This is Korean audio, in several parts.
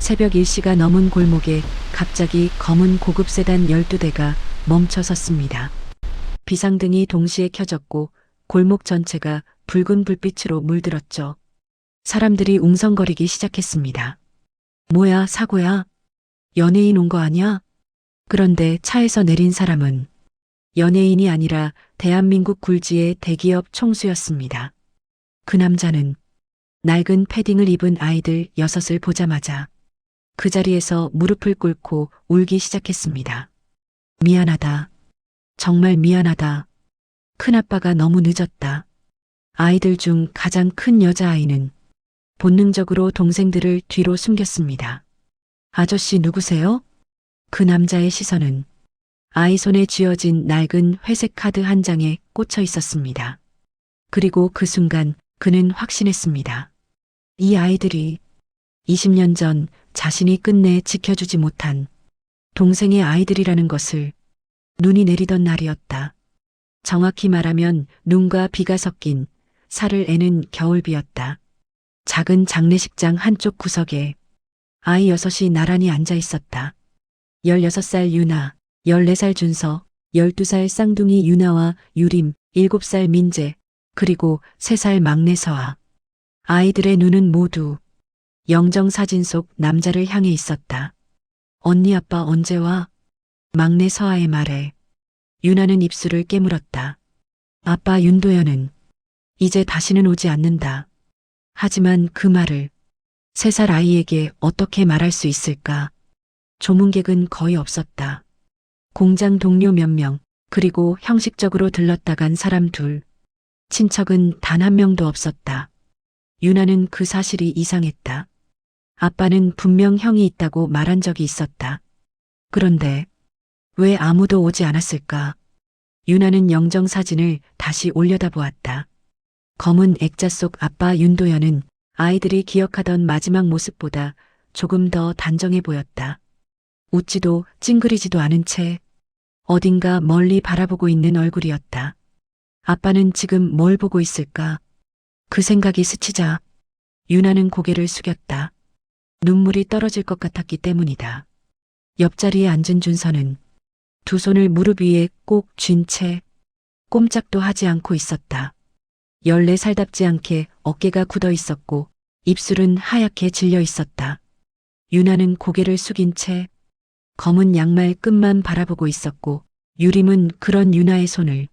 새벽 1시가 넘은 골목에 갑자기 검은 고급 세단 12대가 멈춰 섰습니다. 비상등이 동시에 켜졌고 골목 전체가 붉은 불빛으로 물들었죠. 사람들이 웅성거리기 시작했습니다. 뭐야, 사고야? 연예인 온 거 아니야? 그런데 차에서 내린 사람은 연예인이 아니라 대한민국 굴지의 대기업 총수였습니다. 그 남자는 낡은 패딩을 입은 아이들 6을 보자마자 그 자리에서 무릎을 꿇고 울기 시작했습니다. 미안하다. 정말 미안하다. 큰아빠가 너무 늦었다. 아이들 중 가장 큰 여자아이는 본능적으로 동생들을 뒤로 숨겼습니다. 아저씨 누구세요? 그 남자의 시선은 아이 손에 쥐어진 낡은 회색 카드 한 장에 꽂혀 있었습니다. 그리고 그 순간 그는 확신했습니다. 이 아이들이 20년 전 자신이 끝내 지켜주지 못한 동생의 아이들이라는 것을 눈이 내리던 날이었다. 정확히 말하면 눈과 비가 섞인 살을 애는 겨울비였다. 작은 장례식장 한쪽 구석에 아이 6이 나란히 앉아 있었다. 16살 유나, 14살 준서, 12살 쌍둥이 유나와 유림, 7살 민재, 그리고 3살 막내 서아. 아이들의 눈은 모두 영정사진 속 남자를 향해 있었다. 언니 아빠 언제 와? 막내 서아의 말에 유나는 입술을 깨물었다. 아빠 윤도현은 이제 다시는 오지 않는다. 하지만 그 말을 3살 아이에게 어떻게 말할 수 있을까? 조문객은 거의 없었다. 공장 동료 몇 명, 그리고 형식적으로 들렀다 간 사람 둘. 친척은 단 한 명도 없었다. 유나는 그 사실이 이상했다. 아빠는 분명 형이 있다고 말한 적이 있었다. 그런데 왜 아무도 오지 않았을까? 유나는 영정사진을 다시 올려다보았다. 검은 액자 속 아빠 윤도현은 아이들이 기억하던 마지막 모습보다 조금 더 단정해 보였다. 웃지도 찡그리지도 않은 채 어딘가 멀리 바라보고 있는 얼굴이었다. 아빠는 지금 뭘 보고 있을까? 그 생각이 스치자 유나는 고개를 숙였다. 눈물이 떨어질 것 같았기 때문이다. 옆자리에 앉은 준서는 두 손을 무릎 위에 꼭 쥔 채 꼼짝도 하지 않고 있었다. 14살답지 않게 어깨가 굳어 있었고 입술은 하얗게 질려 있었다. 유나는 고개를 숙인 채 검은 양말 끝만 바라보고 있었고 유림은 그런 유나의 손을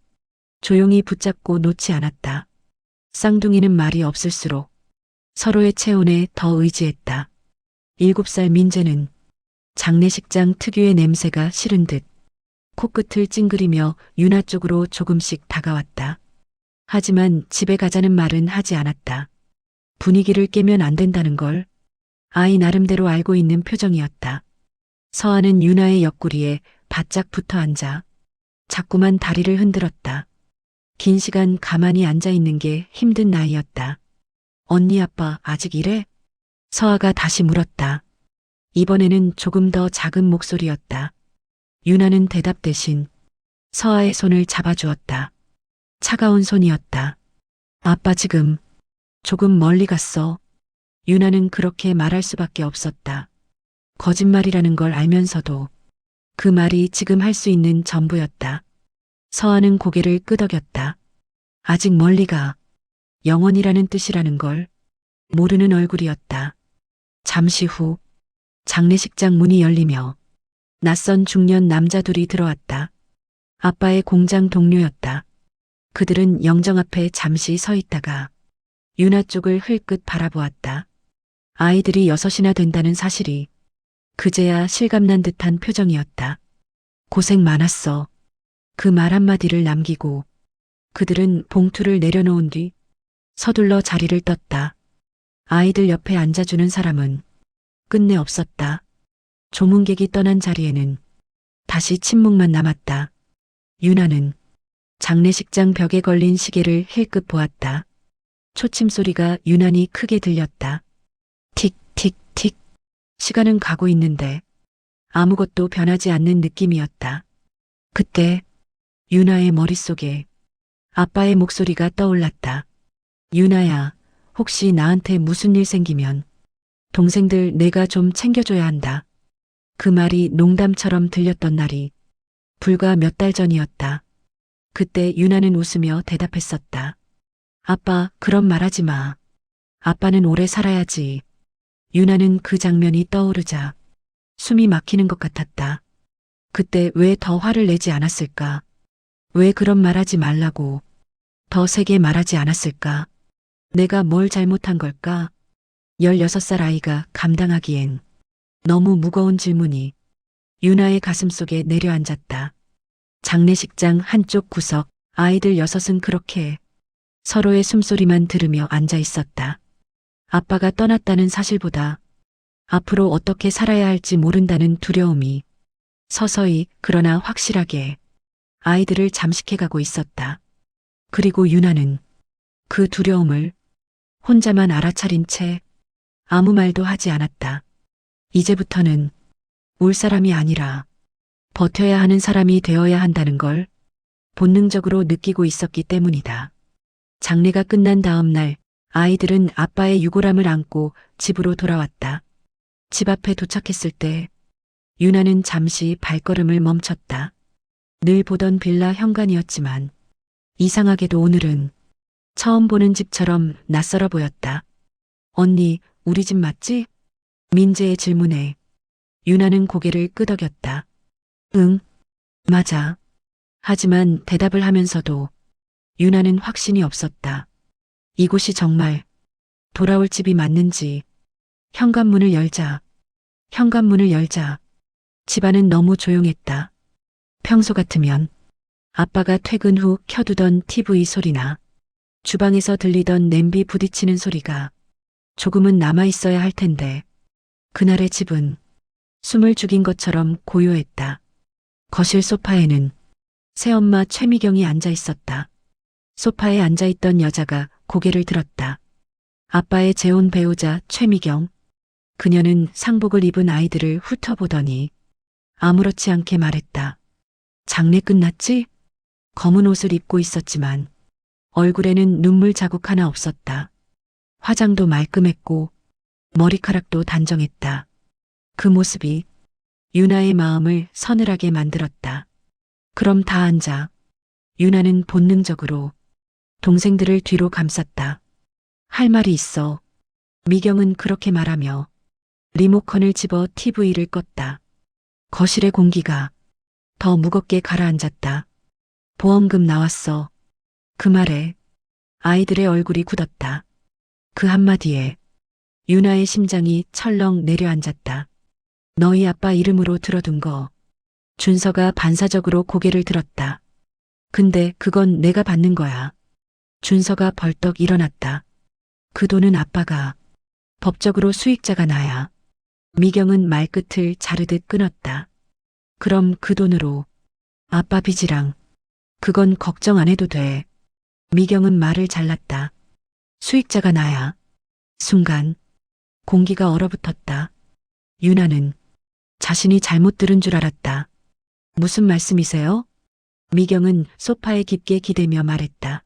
조용히 붙잡고 놓지 않았다. 쌍둥이는 말이 없을수록 서로의 체온에 더 의지했다. 7살 민재는 장례식장 특유의 냄새가 싫은 듯 코끝을 찡그리며 유나 쪽으로 조금씩 다가왔다. 하지만 집에 가자는 말은 하지 않았다. 분위기를 깨면 안 된다는 걸 아이 나름대로 알고 있는 표정이었다. 서아는 유나의 옆구리에 바짝 붙어 앉아 자꾸만 다리를 흔들었다. 긴 시간 가만히 앉아 있는 게 힘든 나이였다. 언니 아빠 아직 이래? 서아가 다시 물었다. 이번에는 조금 더 작은 목소리였다. 유나는 대답 대신 서아의 손을 잡아주었다. 차가운 손이었다. 아빠 지금 조금 멀리 갔어. 유나는 그렇게 말할 수밖에 없었다. 거짓말이라는 걸 알면서도 그 말이 지금 할 수 있는 전부였다. 서아는 고개를 끄덕였다. 아직 멀리 가. 영원이라는 뜻이라는 걸 모르는 얼굴이었다. 잠시 후 장례식장 문이 열리며 낯선 중년 남자 둘이 들어왔다. 아빠의 공장 동료였다. 그들은 영정 앞에 잠시 서 있다가 유나 쪽을 흘끗 바라보았다. 아이들이 6이나 된다는 사실이 그제야 실감난 듯한 표정이었다. 고생 많았어. 그 말 한마디를 남기고 그들은 봉투를 내려놓은 뒤 서둘러 자리를 떴다. 아이들 옆에 앉아주는 사람은 끝내 없었다. 조문객이 떠난 자리에는 다시 침묵만 남았다. 유나는 장례식장 벽에 걸린 시계를 힐끗 보았다. 초침 소리가 유난히 크게 들렸다. 틱, 틱, 틱. 시간은 가고 있는데 아무것도 변하지 않는 느낌이었다. 그때 유나의 머릿속에 아빠의 목소리가 떠올랐다. 유나야, 혹시 나한테 무슨 일 생기면 동생들 내가 좀 챙겨줘야 한다. 그 말이 농담처럼 들렸던 날이 불과 몇 달 전이었다. 그때 유나는 웃으며 대답했었다. 아빠, 그런 말 하지 마. 아빠는 오래 살아야지. 유나는 그 장면이 떠오르자 숨이 막히는 것 같았다. 그때 왜 더 화를 내지 않았을까? 왜 그런 말 하지 말라고 더 세게 말하지 않았을까? 내가 뭘 잘못한 걸까? 16살 아이가 감당하기엔 너무 무거운 질문이 유나의 가슴 속에 내려앉았다. 장례식장 한쪽 구석, 아이들 6은 그렇게 서로의 숨소리만 들으며 앉아 있었다. 아빠가 떠났다는 사실보다 앞으로 어떻게 살아야 할지 모른다는 두려움이 서서히 그러나 확실하게 아이들을 잠식해가고 있었다. 그리고 유나는 그 두려움을 혼자만 알아차린 채 아무 말도 하지 않았다. 이제부터는 울 사람이 아니라 버텨야 하는 사람이 되어야 한다는 걸 본능적으로 느끼고 있었기 때문이다. 장례가 끝난 다음 날 아이들은 아빠의 유골함을 안고 집으로 돌아왔다. 집 앞에 도착했을 때 유나는 잠시 발걸음을 멈췄다. 늘 보던 빌라 현관이었지만 이상하게도 오늘은 처음 보는 집처럼 낯설어 보였다. 언니, 우리 집 맞지? 민재의 질문에 유나는 고개를 끄덕였다. 응, 맞아. 하지만 대답을 하면서도 유나는 확신이 없었다. 이곳이 정말 돌아올 집이 맞는지. 현관문을 열자. 집안은 너무 조용했다. 평소 같으면 아빠가 퇴근 후 켜두던 TV 소리나 주방에서 들리던 냄비 부딪히는 소리가 조금은 남아 있어야 할 텐데 그날의 집은 숨을 죽인 것처럼 고요했다. 거실 소파에는 새엄마 최미경이 앉아 있었다. 소파에 앉아 있던 여자가 고개를 들었다. 아빠의 재혼 배우자 최미경. 그녀는 상복을 입은 아이들을 훑어보더니 아무렇지 않게 말했다. 장례 끝났지? 검은 옷을 입고 있었지만 얼굴에는 눈물 자국 하나 없었다. 화장도 말끔했고 머리카락도 단정했다. 그 모습이 유나의 마음을 서늘하게 만들었다. 그럼 다 앉아. 유나는 본능적으로 동생들을 뒤로 감쌌다. 할 말이 있어. 미경은 그렇게 말하며 리모컨을 집어 TV를 껐다. 거실의 공기가 더 무겁게 가라앉았다. 보험금 나왔어. 그 말에 아이들의 얼굴이 굳었다. 그 한마디에 유나의 심장이 철렁 내려앉았다. 너희 아빠 이름으로 들어둔 거. 준서가 반사적으로 고개를 들었다. 근데 그건 내가 받는 거야. 준서가 벌떡 일어났다. 그 돈은 아빠가, 법적으로 수익자가 나야. 미경은 말끝을 자르듯 끊었다. 그럼 그 돈으로 아빠 빚이랑 그건 걱정 안 해도 돼. 미경은 말을 잘랐다. 수익자가 나야. 순간 공기가 얼어붙었다. 유나는 자신이 잘못 들은 줄 알았다. 무슨 말씀이세요? 미경은 소파에 깊게 기대며 말했다.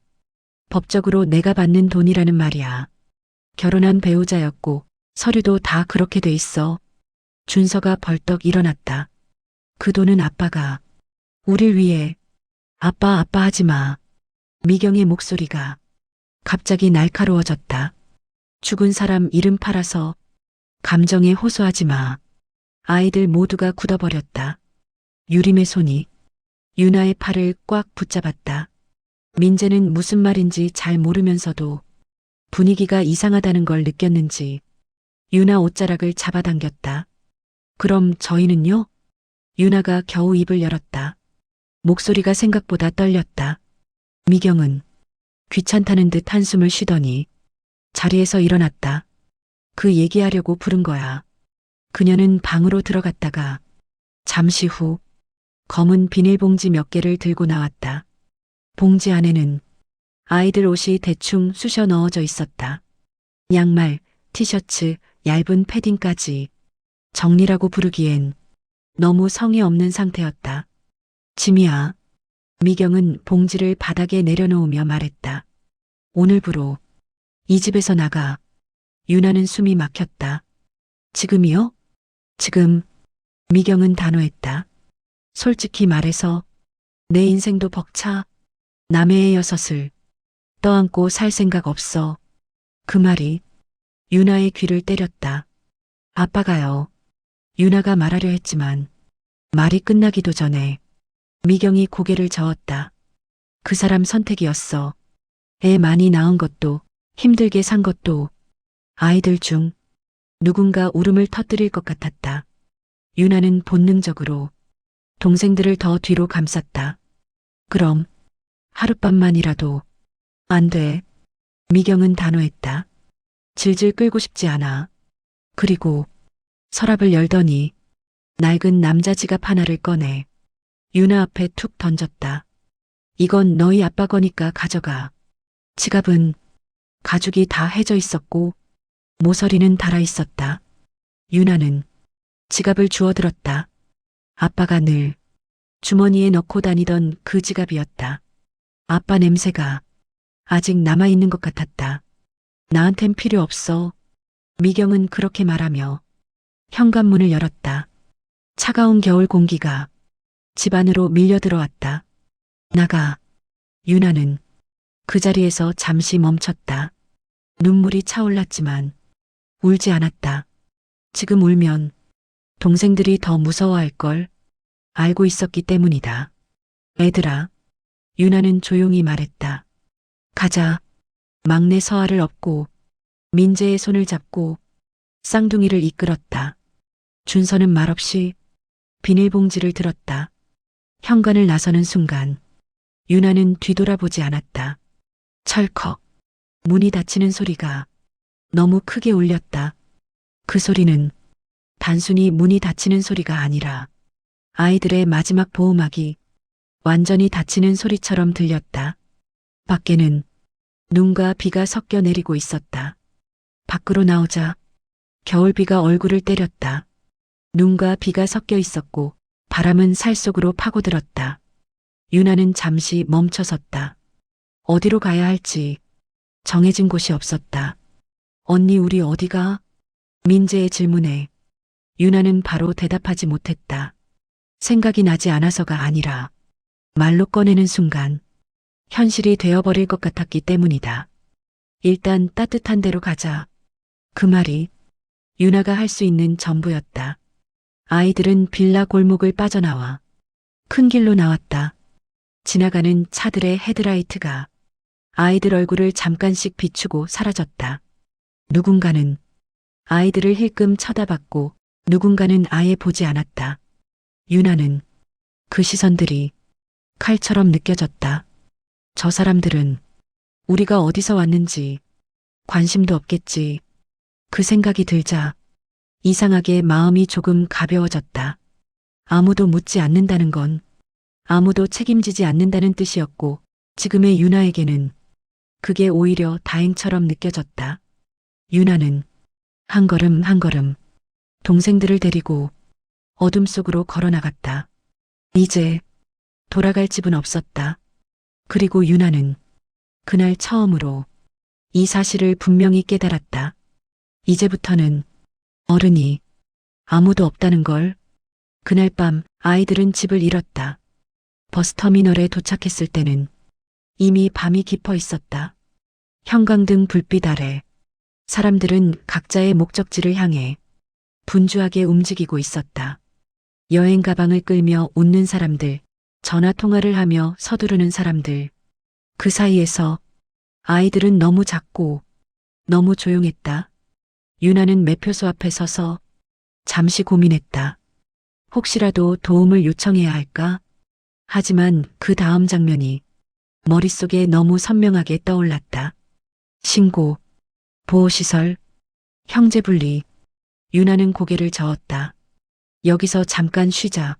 법적으로 내가 받는 돈이라는 말이야. 결혼한 배우자였고 서류도 다 그렇게 돼 있어. 준서가 벌떡 일어났다. 그 돈은 아빠가 우릴 위해. 아빠 하지 마. 미경의 목소리가 갑자기 날카로워졌다. 죽은 사람 이름 팔아서 감정에 호소하지 마. 아이들 모두가 굳어버렸다. 유림의 손이 유나의 팔을 꽉 붙잡았다. 민재는 무슨 말인지 잘 모르면서도 분위기가 이상하다는 걸 느꼈는지 유나 옷자락을 잡아당겼다. 그럼 저희는요? 유나가 겨우 입을 열었다. 목소리가 생각보다 떨렸다. 미경은 귀찮다는 듯 한숨을 쉬더니 자리에서 일어났다. 그 얘기하려고 부른 거야. 그녀는 방으로 들어갔다가 잠시 후 검은 비닐봉지 몇 개를 들고 나왔다. 봉지 안에는 아이들 옷이 대충 쑤셔 넣어져 있었다. 양말, 티셔츠, 얇은 패딩까지 정리라고 부르기엔 너무 성의 없는 상태였다. 짐이야. 미경은 봉지를 바닥에 내려놓으며 말했다. 오늘부로 이 집에서 나가. 유나는 숨이 막혔다. 지금이요? 지금. 미경은 단호했다. 솔직히 말해서 내 인생도 벅차. 남의 애 여섯을 떠안고 살 생각 없어. 그 말이 유나의 귀를 때렸다. 아빠가요. 유나가 말하려 했지만 말이 끝나기도 전에 미경이 고개를 저었다. 그 사람 선택이었어. 애 많이 낳은 것도 힘들게 산 것도 아이들 중 누군가 울음을 터뜨릴 것 같았다. 유나는 본능적으로 동생들을 더 뒤로 감쌌다. 그럼 하룻밤만이라도 안 돼. 미경은 단호했다. 질질 끌고 싶지 않아. 그리고 서랍을 열더니 낡은 남자 지갑 하나를 꺼내 유나 앞에 툭 던졌다. 이건 너희 아빠 거니까 가져가. 지갑은 가죽이 다 해져 있었고 모서리는 달아 있었다. 유나는 지갑을 주워들었다. 아빠가 늘 주머니에 넣고 다니던 그 지갑이었다. 아빠 냄새가 아직 남아있는 것 같았다. 나한텐 필요 없어. 미경은 그렇게 말하며 현관문을 열었다. 차가운 겨울 공기가 집 안으로 밀려 들어왔다. 나가. 유나는 그 자리에서 잠시 멈췄다. 눈물이 차올랐지만 울지 않았다. 지금 울면 동생들이 더 무서워할 걸 알고 있었기 때문이다. 애들아, 유나는 조용히 말했다. 가자. 막내 서아를 업고 민재의 손을 잡고 쌍둥이를 이끌었다. 준서는 말없이 비닐봉지를 들었다. 현관을 나서는 순간 유나는 뒤돌아보지 않았다. 철컥. 문이 닫히는 소리가 너무 크게 울렸다. 그 소리는 단순히 문이 닫히는 소리가 아니라 아이들의 마지막 보호막이 완전히 닫히는 소리처럼 들렸다. 밖에는 눈과 비가 섞여 내리고 있었다. 밖으로 나오자 겨울비가 얼굴을 때렸다. 눈과 비가 섞여 있었고 바람은 살 속으로 파고들었다. 유나는 잠시 멈춰섰다. 어디로 가야 할지 정해진 곳이 없었다. 언니 우리 어디가? 민재의 질문에 유나는 바로 대답하지 못했다. 생각이 나지 않아서가 아니라 말로 꺼내는 순간 현실이 되어버릴 것 같았기 때문이다. 일단 따뜻한 데로 가자. 그 말이 유나가 할 수 있는 전부였다. 아이들은 빌라 골목을 빠져나와 큰 길로 나왔다. 지나가는 차들의 헤드라이트가 아이들 얼굴을 잠깐씩 비추고 사라졌다. 누군가는 아이들을 힐끔 쳐다봤고 누군가는 아예 보지 않았다. 유나는 그 시선들이 칼처럼 느껴졌다. 저 사람들은 우리가 어디서 왔는지 관심도 없겠지. 그 생각이 들자 이상하게 마음이 조금 가벼워졌다. 아무도 묻지 않는다는 건 아무도 책임지지 않는다는 뜻이었고 지금의 유나에게는 그게 오히려 다행처럼 느껴졌다. 유나는 한 걸음 한 걸음 동생들을 데리고 어둠 속으로 걸어나갔다. 이제 돌아갈 집은 없었다. 그리고 유나는 그날 처음으로 이 사실을 분명히 깨달았다. 이제부터는 어른이 아무도 없다는 걸. 그날 밤 아이들은 집을 잃었다. 버스터미널에 도착했을 때는 이미 밤이 깊어 있었다. 형광등 불빛 아래 사람들은 각자의 목적지를 향해 분주하게 움직이고 있었다. 여행 가방을 끌며 웃는 사람들, 전화 통화를 하며 서두르는 사람들. 그 사이에서 아이들은 너무 작고 너무 조용했다. 유나는 매표소 앞에 서서 잠시 고민했다. 혹시라도 도움을 요청해야 할까? 하지만 그 다음 장면이 머릿속에 너무 선명하게 떠올랐다. 신고, 보호시설, 형제분리. 유나는 고개를 저었다. 여기서 잠깐 쉬자.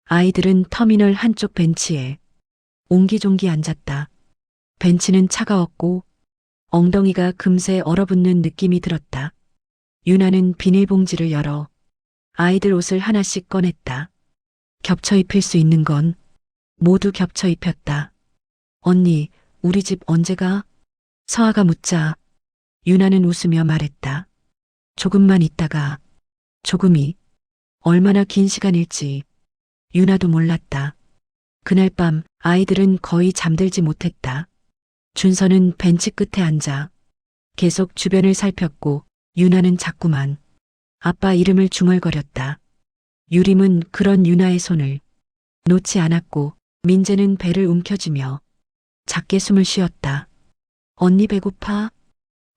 아이들은 터미널 한쪽 벤치에 옹기종기 앉았다. 벤치는 차가웠고 엉덩이가 금세 얼어붙는 느낌이 들었다. 유나는 비닐봉지를 열어 아이들 옷을 하나씩 꺼냈다. 겹쳐 입힐 수 있는 건 모두 겹쳐 입혔다. 언니, 우리 집 언제 가? 서아가 묻자 유나는 웃으며 말했다. 조금만 있다가 조금이 얼마나 긴 시간일지 유나도 몰랐다. 그날 밤 아이들은 거의 잠들지 못했다. 준서는 벤치 끝에 앉아 계속 주변을 살폈고 유나는 자꾸만 아빠 이름을 중얼거렸다. 유림은 그런 유나의 손을 놓지 않았고 민재는 배를 움켜쥐며 작게 숨을 쉬었다. 언니 배고파?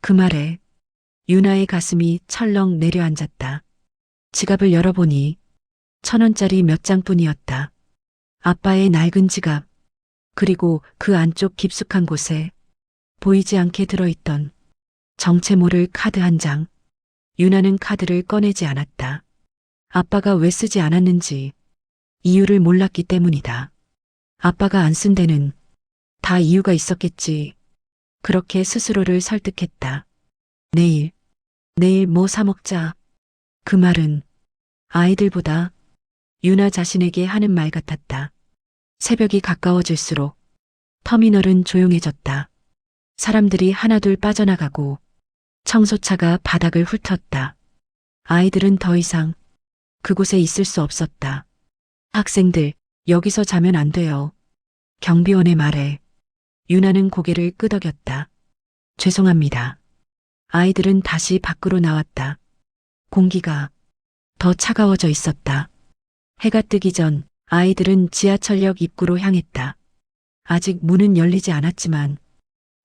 그 말에 유나의 가슴이 철렁 내려앉았다. 지갑을 열어보니 1,000원짜리 몇 장뿐이었다. 아빠의 낡은 지갑, 그리고 그 안쪽 깊숙한 곳에 보이지 않게 들어있던 정체 모를 카드 한 장. 유나는 카드를 꺼내지 않았다. 아빠가 왜 쓰지 않았는지 이유를 몰랐기 때문이다. 아빠가 안 쓴 데는 다 이유가 있었겠지. 그렇게 스스로를 설득했다. 내일 뭐 사 먹자. 그 말은 아이들보다 유나 자신에게 하는 말 같았다. 새벽이 가까워질수록 터미널은 조용해졌다. 사람들이 하나둘 빠져나가고 청소차가 바닥을 훑었다. 아이들은 더 이상 그곳에 있을 수 없었다. 학생들, 여기서 자면 안 돼요. 경비원의 말에 유나는 고개를 끄덕였다. 죄송합니다. 아이들은 다시 밖으로 나왔다. 공기가 더 차가워져 있었다. 해가 뜨기 전 아이들은 지하철역 입구로 향했다. 아직 문은 열리지 않았지만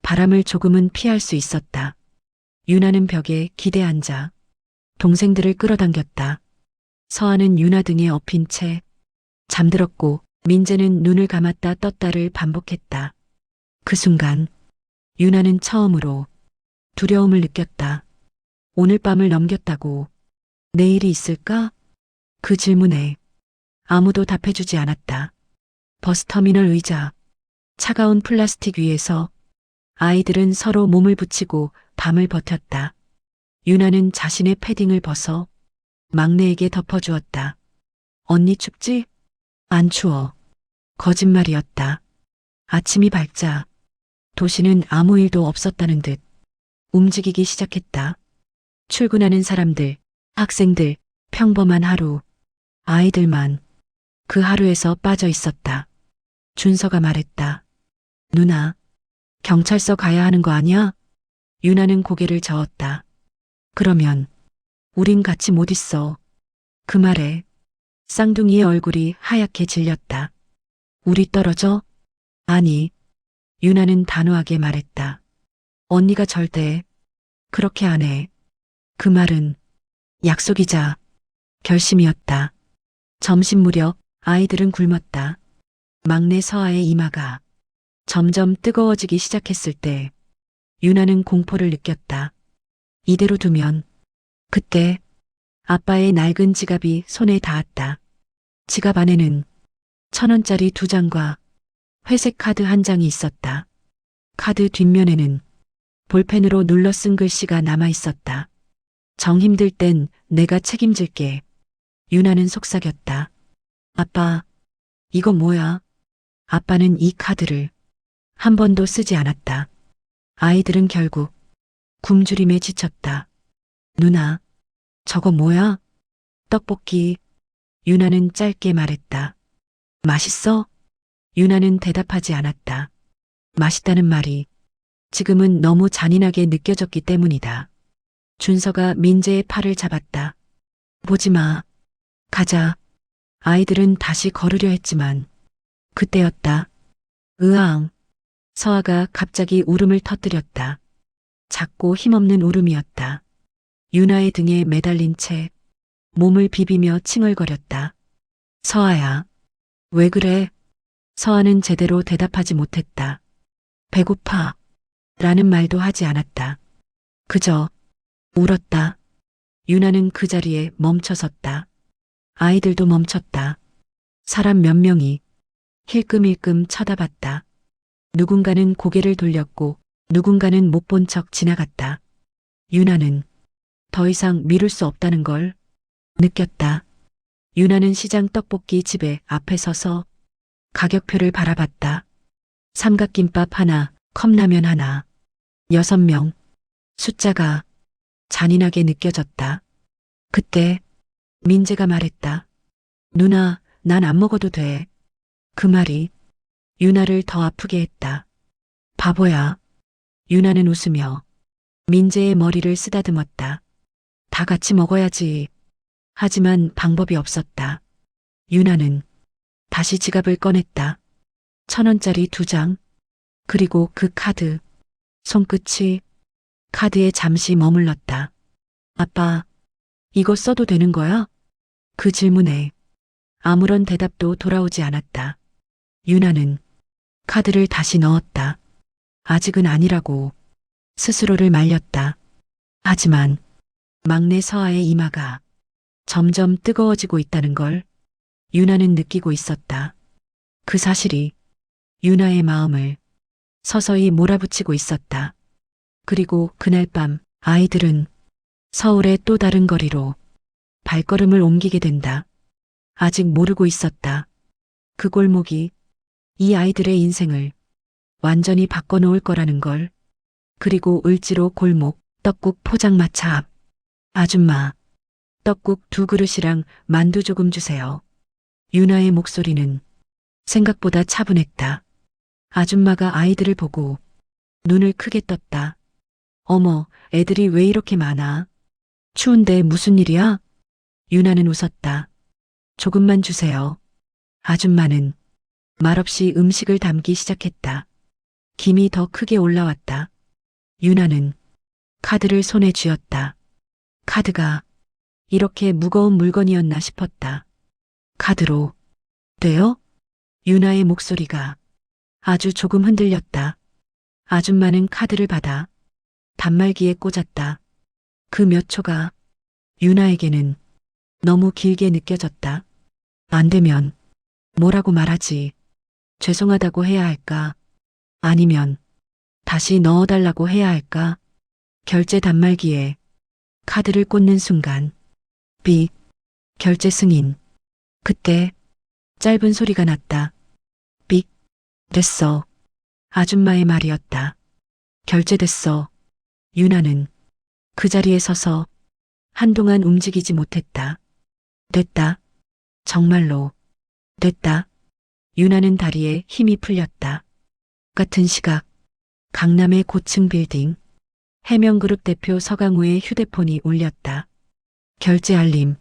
바람을 조금은 피할 수 있었다. 유나는 벽에 기대 앉아 동생들을 끌어당겼다. 서아는 유나 등에 엎인 채 잠들었고 민재는 눈을 감았다 떴다를 반복했다. 그 순간 유나는 처음으로 두려움을 느꼈다. 오늘 밤을 넘겼다고 내일이 있을까? 그 질문에 아무도 답해주지 않았다. 버스터미널 의자, 차가운 플라스틱 위에서 아이들은 서로 몸을 붙이고 밤을 버텼다. 유나는 자신의 패딩을 벗어 막내에게 덮어주었다. 언니 춥지? 안 추워. 거짓말이었다. 아침이 밝자 도시는 아무 일도 없었다는 듯 움직이기 시작했다. 출근하는 사람들, 학생들, 평범한 하루, 아이들만 그 하루에서 빠져 있었다. 준서가 말했다. 누나, 경찰서 가야 하는 거 아니야? 유나는 고개를 저었다. 그러면 우린 같이 못 있어. 그 말에 쌍둥이의 얼굴이 하얗게 질렸다. 우리 떨어져? 아니, 유나는 단호하게 말했다. 언니가 절대 그렇게 안 해. 그 말은 약속이자 결심이었다. 점심 무렵 아이들은 굶었다. 막내 서아의 이마가 점점 뜨거워지기 시작했을 때 유나는 공포를 느꼈다. 이대로 두면 그때 아빠의 낡은 지갑이 손에 닿았다. 지갑 안에는 1,000원짜리 2장과 회색 카드 한 장이 있었다. 카드 뒷면에는 볼펜으로 눌러 쓴 글씨가 남아 있었다. 정 힘들 땐 내가 책임질게. 유나는 속삭였다. 아빠, 이거 뭐야? 아빠는 이 카드를 한 번도 쓰지 않았다. 아이들은 결국 굶주림에 지쳤다. 누나, 저거 뭐야? 떡볶이. 유나는 짧게 말했다. 맛있어? 유나는 대답하지 않았다. 맛있다는 말이 지금은 너무 잔인하게 느껴졌기 때문이다. 준서가 민재의 팔을 잡았다. 보지 마. 가자. 아이들은 다시 걸으려 했지만 그때였다. 으앙. 서아가 갑자기 울음을 터뜨렸다. 작고 힘없는 울음이었다. 유나의 등에 매달린 채 몸을 비비며 칭얼거렸다. 서아야. 왜 그래? 서아는 제대로 대답하지 못했다. 배고파. 라는 말도 하지 않았다. 그저 울었다. 유나는 그 자리에 멈춰섰다. 아이들도 멈췄다. 사람 몇 명이 힐끔힐끔 쳐다봤다. 누군가는 고개를 돌렸고 누군가는 못 본 척 지나갔다. 유나는 더 이상 미룰 수 없다는 걸 느꼈다. 유나는 시장 떡볶이 집에 앞에 서서 가격표를 바라봤다. 삼각김밥 하나, 컵라면 하나. 6명. 숫자가 잔인하게 느껴졌다. 그때 민재가 말했다. 누나, 난 안 먹어도 돼. 그 말이 유나를 더 아프게 했다. 바보야. 유나는 웃으며 민재의 머리를 쓰다듬었다. 다 같이 먹어야지. 하지만 방법이 없었다. 유나는 다시 지갑을 꺼냈다. 1,000원짜리 2장. 그리고 그 카드. 손끝이 카드에 잠시 머물렀다. 아빠, 이거 써도 되는 거야? 그 질문에 아무런 대답도 돌아오지 않았다. 유나는 카드를 다시 넣었다. 아직은 아니라고 스스로를 말렸다. 하지만 막내 서아의 이마가 점점 뜨거워지고 있다는 걸 유나는 느끼고 있었다. 그 사실이 유나의 마음을 서서히 몰아붙이고 있었다. 그리고 그날 밤 아이들은 서울의 또 다른 거리로 발걸음을 옮기게 된다. 아직 모르고 있었다. 그 골목이 이 아이들의 인생을 완전히 바꿔놓을 거라는 걸. 그리고 을지로 골목 떡국 포장마차 앞. 아줌마, 떡국 2그릇이랑 만두 조금 주세요. 유나의 목소리는 생각보다 차분했다. 아줌마가 아이들을 보고 눈을 크게 떴다. 어머, 애들이 왜 이렇게 많아? 추운데 무슨 일이야? 유나는 웃었다. 조금만 주세요. 아줌마는 말없이 음식을 담기 시작했다. 김이 더 크게 올라왔다. 유나는 카드를 손에 쥐었다. 카드가 이렇게 무거운 물건이었나 싶었다. 카드로 돼요? 유나의 목소리가 아주 조금 흔들렸다. 아줌마는 카드를 받아 단말기에 꽂았다. 그 몇 초가 유나에게는 너무 길게 느껴졌다. 안 되면 뭐라고 말하지? 죄송하다고 해야 할까? 아니면 다시 넣어달라고 해야 할까? 결제 단말기에 카드를 꽂는 순간 삑, 결제 승인. 그때 짧은 소리가 났다. 삑, 됐어. 아줌마의 말이었다. 결제됐어. 유나는 그 자리에 서서 한동안 움직이지 못했다. 됐다. 정말로 됐다. 유나는 다리에 힘이 풀렸다. 같은 시각 강남의 고층 빌딩. 해명그룹 대표 서강우의 휴대폰이 울렸다. 결제 알림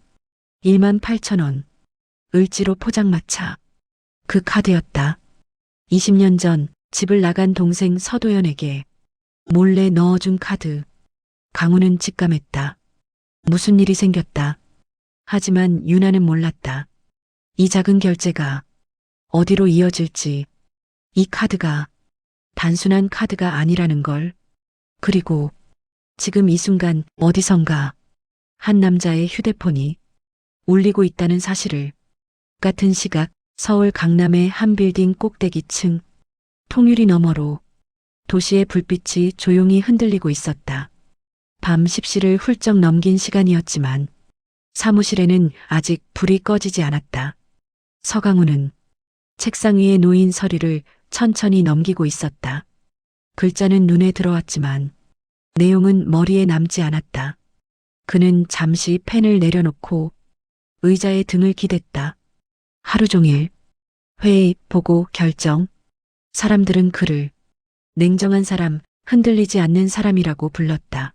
18,000원. 을지로 포장마차. 그 카드였다. 20년 전 집을 나간 동생 서도연에게 몰래 넣어준 카드. 강우는 직감했다. 무슨 일이 생겼다. 하지만 유나는 몰랐다. 이 작은 결제가 어디로 이어질지. 이 카드가 단순한 카드가 아니라는 걸. 그리고 지금 이 순간 어디선가 한 남자의 휴대폰이 울리고 있다는 사실을. 같은 시각 서울 강남의 한 빌딩 꼭대기층. 통유리 너머로 도시의 불빛이 조용히 흔들리고 있었다. 밤 10시를 훌쩍 넘긴 시간이었지만 사무실에는 아직 불이 꺼지지 않았다. 서강우는 책상 위에 놓인 서류를 천천히 넘기고 있었다. 글자는 눈에 들어왔지만 내용은 머리에 남지 않았다. 그는 잠시 펜을 내려놓고 의자에 등을 기댔다. 하루 종일 회의, 보고, 결정. 사람들은 그를 냉정한 사람, 흔들리지 않는 사람이라고 불렀다.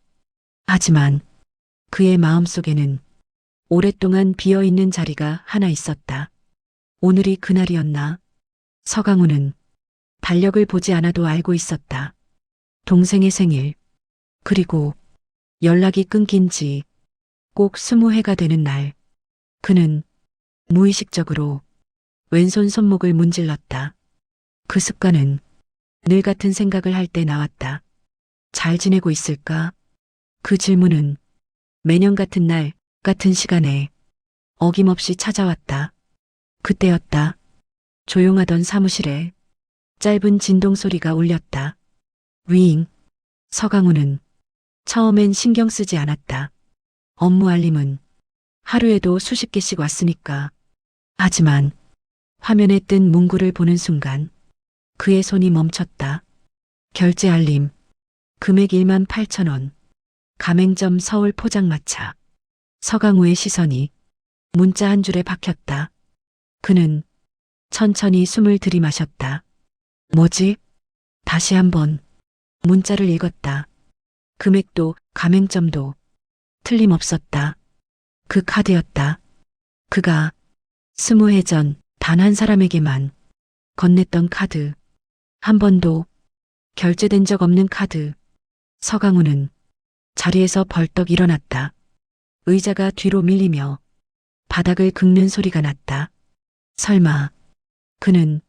하지만 그의 마음속에는 오랫동안 비어있는 자리가 하나 있었다. 오늘이 그날이었나? 서강우는 달력을 보지 않아도 알고 있었다. 동생의 생일, 그리고 연락이 끊긴 지 꼭 20회가 되는 날. 그는 무의식적으로 왼손 손목을 문질렀다. 그 습관은 늘 같은 생각을 할 때 나왔다. 잘 지내고 있을까? 그 질문은 매년 같은 날, 같은 시간에 어김없이 찾아왔다. 그때였다. 조용하던 사무실에 짧은 진동 소리가 울렸다. 윙. 서강우는 처음엔 신경 쓰지 않았다. 업무 알림은 하루에도 수십 개씩 왔으니까. 하지만 화면에 뜬 문구를 보는 순간 그의 손이 멈췄다. 결제 알림. 금액 18,000원. 가맹점 서울 포장마차. 서강우의 시선이 문자 한 줄에 박혔다. 그는 천천히 숨을 들이마셨다. 뭐지? 다시 한번 문자를 읽었다. 금액도 가맹점도 틀림없었다. 그 카드였다. 그가 20해 전 단 한 사람에게만 건넸던 카드. 한 번도 결제된 적 없는 카드. 서강우는 자리에서 벌떡 일어났다. 의자가 뒤로 밀리며 바닥을 긁는 소리가 났다. 설마 그는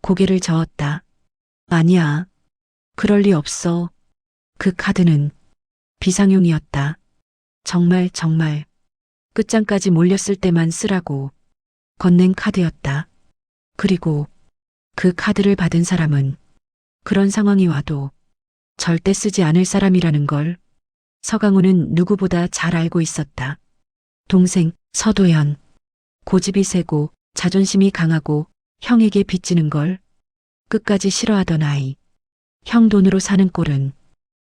고개를 저었다. 아니야. 그럴 리 없어. 그 카드는 비상용이었다. 정말 끝장까지 몰렸을 때만 쓰라고 건넨 카드였다. 그리고 그 카드를 받은 사람은 그런 상황이 와도 절대 쓰지 않을 사람이라는 걸 서강우는 누구보다 잘 알고 있었다. 동생 서도현. 고집이 세고 자존심이 강하고 형에게 빚지는 걸 끝까지 싫어하던 아이. 형 돈으로 사는 꼴은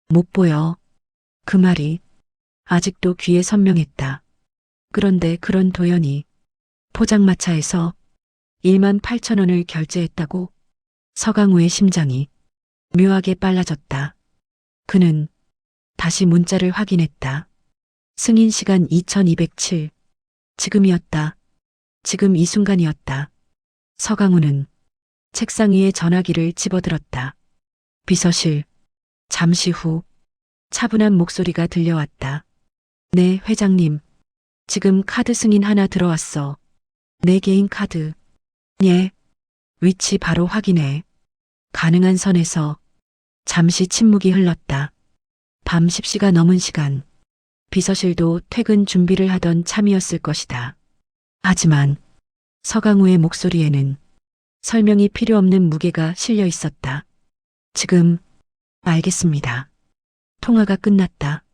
못 보여. 그 말이 아직도 귀에 선명했다. 그런데 그런 도연이 포장마차에서 18,000원을 결제했다고? 서강우의 심장이 묘하게 빨라졌다. 그는 다시 문자를 확인했다. 승인 시간 2207. 지금이었다. 지금 이 순간이었다. 서강우는 책상 위에 전화기를 집어들었다. 비서실. 잠시 후 차분한 목소리가 들려왔다. 네, 회장님. 지금 카드 승인 하나 들어왔어. 내 개인 카드. 예. 위치 바로 확인해. 가능한 선에서. 잠시 침묵이 흘렀다. 밤 10시가 넘은 시간. 비서실도 퇴근 준비를 하던 참이었을 것이다. 하지만 서강우의 목소리에는 설명이 필요 없는 무게가 실려 있었다. 지금 알겠습니다. 통화가 끝났다.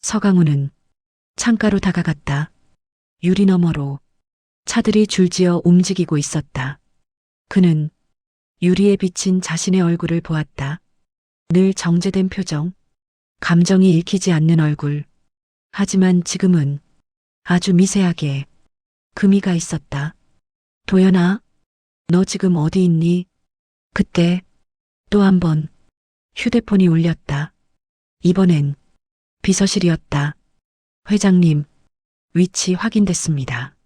서강우는 창가로 다가갔다. 유리 너머로 차들이 줄지어 움직이고 있었다. 그는 유리에 비친 자신의 얼굴을 보았다. 늘 정제된 표정, 감정이 읽히지 않는 얼굴. 하지만 지금은 아주 미세하게 금이가 있었다. 도연아, 너 지금 어디 있니? 그때 또 한 번 휴대폰이 울렸다. 이번엔 비서실이었다. 회장님, 위치 확인됐습니다.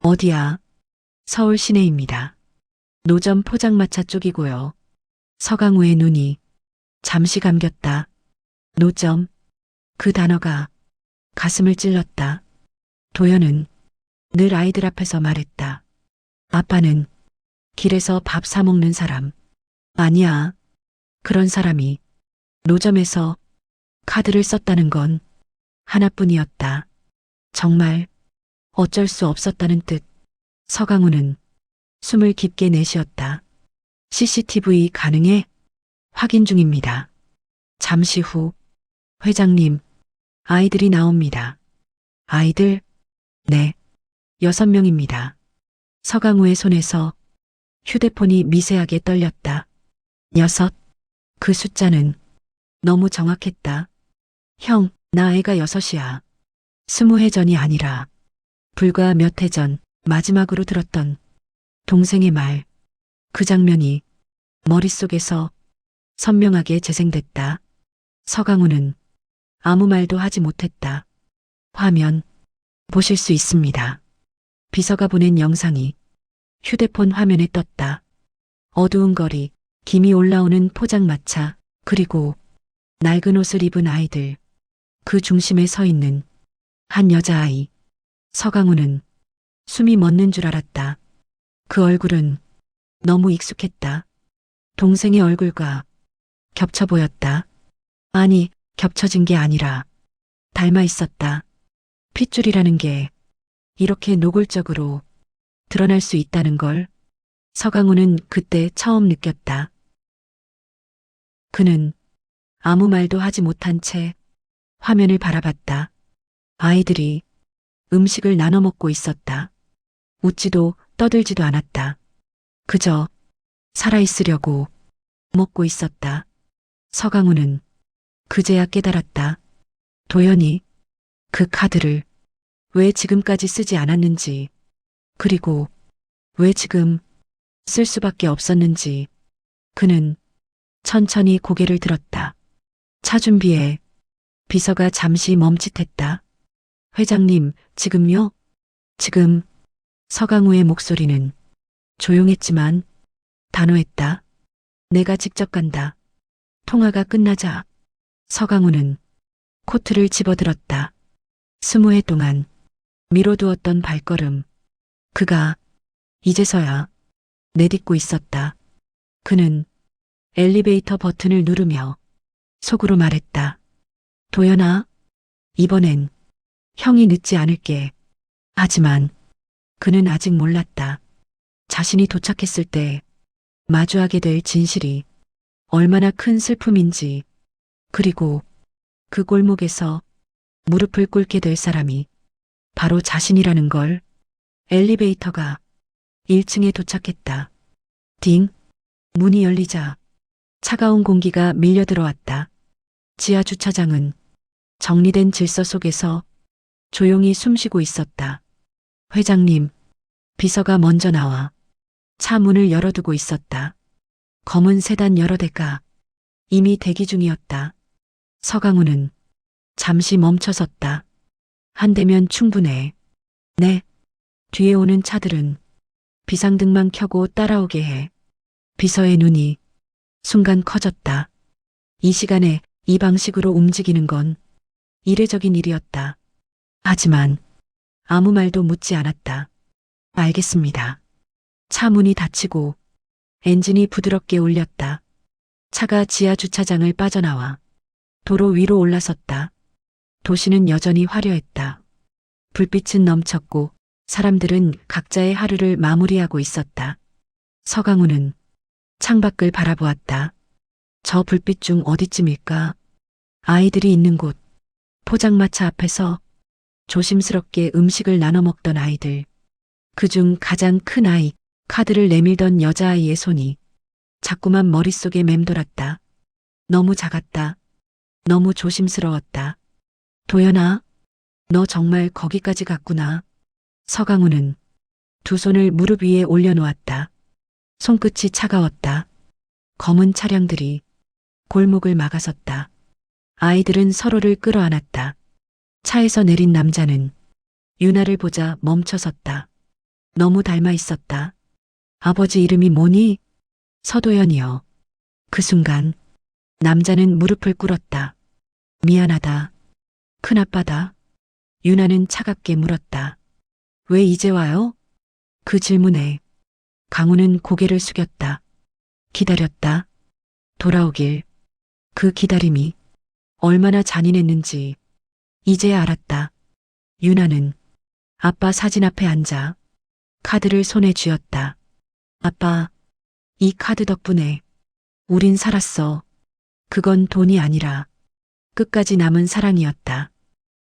어디야? 서울 시내입니다. 노점 포장마차 쪽이고요. 서강우의 눈이 잠시 감겼다. 노점. 그 단어가 가슴을 찔렀다. 도연은 늘 아이들 앞에서 말했다. 아빠는 길에서 밥 사 먹는 사람. 아니야. 그런 사람이 노점에서 카드를 썼다는 건 하나뿐이었다. 정말 어쩔 수 없었다는 뜻. 서강우는 숨을 깊게 내쉬었다. CCTV 가능해? 확인 중입니다. 잠시 후 회장님, 아이들이 나옵니다. 아이들? 네. 6명입니다. 서강우의 손에서 휴대폰이 미세하게 떨렸다. 6. 그 숫자는 너무 정확했다. 형, 나 애가 6이야. 20해 전이 아니라 불과 몇 해 전 마지막으로 들었던 동생의 말. 그 장면이 머릿속에서 선명하게 재생됐다. 서강우는 아무 말도 하지 못했다. 화면 보실 수 있습니다. 비서가 보낸 영상이 휴대폰 화면에 떴다. 어두운 거리, 김이 올라오는 포장마차, 그리고 낡은 옷을 입은 아이들. 그 중심에 서 있는 한 여자아이. 서강우는 숨이 멎는 줄 알았다. 그 얼굴은 너무 익숙했다. 동생의 얼굴과 겹쳐 보였다. 아니, 겹쳐진 게 아니라 닮아 있었다. 핏줄이라는 게 이렇게 노골적으로 드러날 수 있다는 걸 서강우는 그때 처음 느꼈다. 그는 아무 말도 하지 못한 채 화면을 바라봤다. 아이들이 음식을 나눠 먹고 있었다. 웃지도 떠들지도 않았다. 그저 살아있으려고 먹고 있었다. 서강우는 그제야 깨달았다. 도연이 그 카드를 왜 지금까지 쓰지 않았는지, 그리고 왜 지금 쓸 수밖에 없었는지. 그는 천천히 고개를 들었다. 차 준비해. 비서가 잠시 멈칫했다. 회장님, 지금요? 지금. 서강우의 목소리는 조용했지만 단호했다. 내가 직접 간다. 통화가 끝나자 서강우는 코트를 집어들었다. 20해 동안 미뤄두었던 발걸음. 그가 이제서야 내딛고 있었다. 그는 엘리베이터 버튼을 누르며 속으로 말했다. 도연아, 이번엔 형이 늦지 않을게. 하지만 그는 아직 몰랐다. 자신이 도착했을 때 마주하게 될 진실이 얼마나 큰 슬픔인지, 그리고 그 골목에서 무릎을 꿇게 될 사람이 바로 자신이라는 걸. 엘리베이터가 1층에 도착했다. 딩! 문이 열리자 차가운 공기가 밀려 들어왔다. 지하 주차장은 정리된 질서 속에서 조용히 숨쉬고 있었다. 회장님, 비서가 먼저 나와 차 문을 열어두고 있었다. 검은 세단 여러 대가 이미 대기 중이었다. 서강우는 잠시 멈춰섰다. 한 대면 충분해. 네. 뒤에 오는 차들은 비상등만 켜고 따라오게 해. 비서의 눈이 순간 커졌다. 이 시간에 이 방식으로 움직이는 건 이례적인 일이었다. 하지만 아무 말도 묻지 않았다. 알겠습니다. 차 문이 닫히고 엔진이 부드럽게 울렸다. 차가 지하 주차장을 빠져나와 도로 위로 올라섰다. 도시는 여전히 화려했다. 불빛은 넘쳤고 사람들은 각자의 하루를 마무리하고 있었다. 서강우는 창밖을 바라보았다. 저 불빛 중 어디쯤일까? 아이들이 있는 곳, 포장마차 앞에서 조심스럽게 음식을 나눠 먹던 아이들. 그중 가장 큰 아이, 카드를 내밀던 여자아이의 손이 자꾸만 머릿속에 맴돌았다. 너무 작았다. 너무 조심스러웠다. 도연아, 너 정말 거기까지 갔구나. 서강우는 두 손을 무릎 위에 올려놓았다. 손끝이 차가웠다. 검은 차량들이 골목을 막아섰다. 아이들은 서로를 끌어안았다. 차에서 내린 남자는 유나를 보자 멈춰섰다. 너무 닮아 있었다. 아버지 이름이 뭐니? 서도연이요. 그 순간 남자는 무릎을 꿇었다. 미안하다. 큰아빠다. 유나는 차갑게 물었다. 왜 이제 와요? 그 질문에 강우는 고개를 숙였다. 기다렸다. 돌아오길. 그 기다림이 얼마나 잔인했는지 이제야 알았다. 유나는 아빠 사진 앞에 앉아 카드를 손에 쥐었다. 아빠, 이 카드 덕분에 우린 살았어. 그건 돈이 아니라 끝까지 남은 사랑이었다.